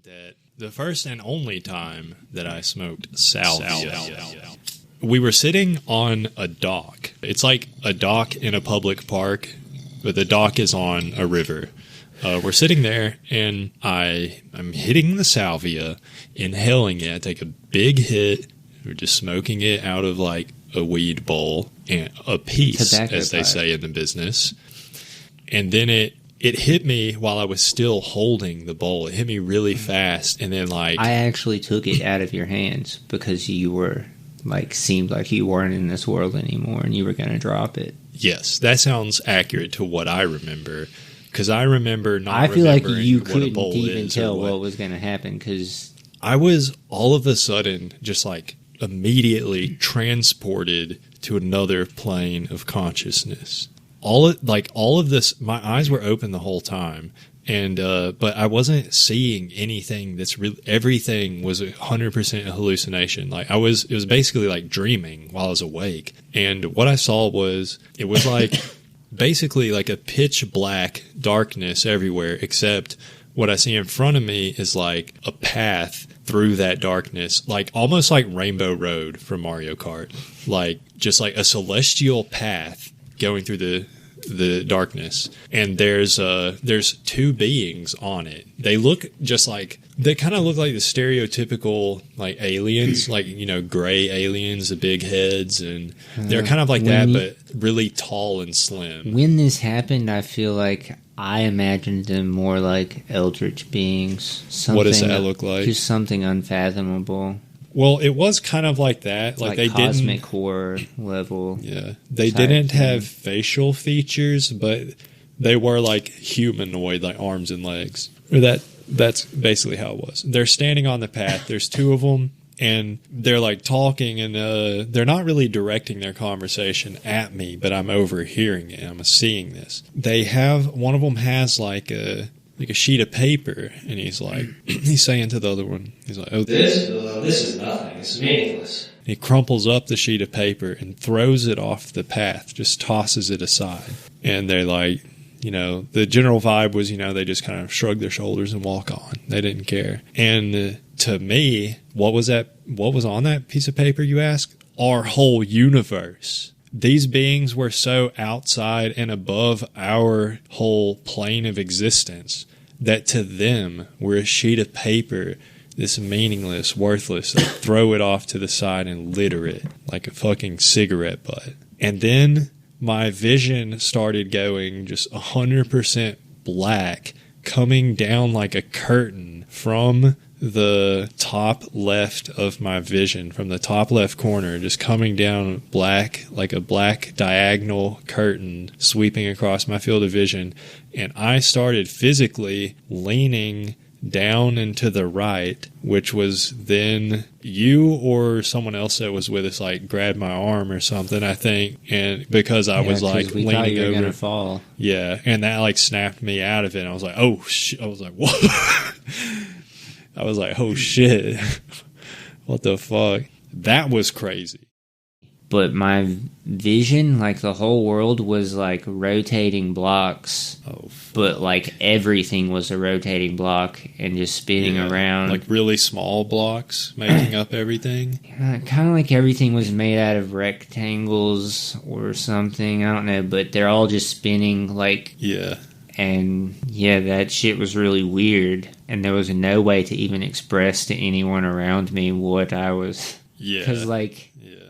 that the first and only time that I smoked salvia. We were sitting on a dock. It's like a dock in a public park, but the dock is on a river. We're sitting there, and I'm hitting the salvia, inhaling it. I take a big hit. We're just smoking it out of like a weed bowl, and a piece, as they say in the business. And then it hit me while I was still holding the bowl. It hit me really fast, and then like I actually took it out of your hands because you were like seemed like you weren't in this world anymore, and you were going to drop it. Yes, that sounds accurate to what I remember. Because I remember not. I feel like you couldn't even tell what was going to happen. Because I was all of a sudden just like immediately transported to another plane of consciousness. All of this, my eyes were open the whole time, and but I wasn't seeing anything. That's really, everything was 100% a hallucination. Like it was basically like dreaming while I was awake. And what I saw was it was like. Basically like a pitch black darkness everywhere, except what I see in front of me is like a path through that darkness, like almost like Rainbow Road from Mario Kart, like just like a celestial path going through the darkness. And there's two beings on it. They kind of look like the stereotypical like aliens, like, you know, gray aliens, the big heads, and they're kind of like that, but really tall and slim. When this happened, I feel like I imagined them more like eldritch beings. What does that look like? Just something unfathomable. Well, it was kind of like that. Like they cosmic horror level. Yeah. They didn't have facial features, but they were like humanoid, like arms and legs. Or that's basically how it was. They're standing on the path. There's two of them, and they're like talking, and they're not really directing their conversation at me, but I'm overhearing it. I'm seeing this. One of them has like a sheet of paper, and he's saying to the other one, he's like, "Oh, this is nothing. This is meaningless." He crumples up the sheet of paper and throws it off the path, just tosses it aside. And they're like, you know, the general vibe was, you know, they just kind of shrug their shoulders and walk on. They didn't care. And to me, what was on that piece of paper, you ask? Our whole universe. These beings were so outside and above our whole plane of existence that to them we're a sheet of paper, this meaningless, worthless. They throw it off to the side and litter it like a fucking cigarette butt. And then my vision started going just 100% black, coming down like a curtain from the top left of my vision, from the top left corner, just coming down black, like a black diagonal curtain sweeping across my field of vision. And I started physically leaning down and to the right, which was then you or someone else that was with us like grabbed my arm or something, I think, and because I was like we leaning you were over, gonna fall. Yeah, and that like snapped me out of it. And I was like, oh shit! I was like, what? I was like, oh shit! What the fuck? That was crazy. But my vision, like the whole world was like rotating blocks. Oh, but like everything was a rotating block and just spinning around. Like really small blocks making up everything. Kind of like everything was made out of rectangles or something. I don't know, but they're all just spinning like... Yeah. And yeah, that shit was really weird. And there was no way to even express to anyone around me what I was... Yeah. Because like... Yeah.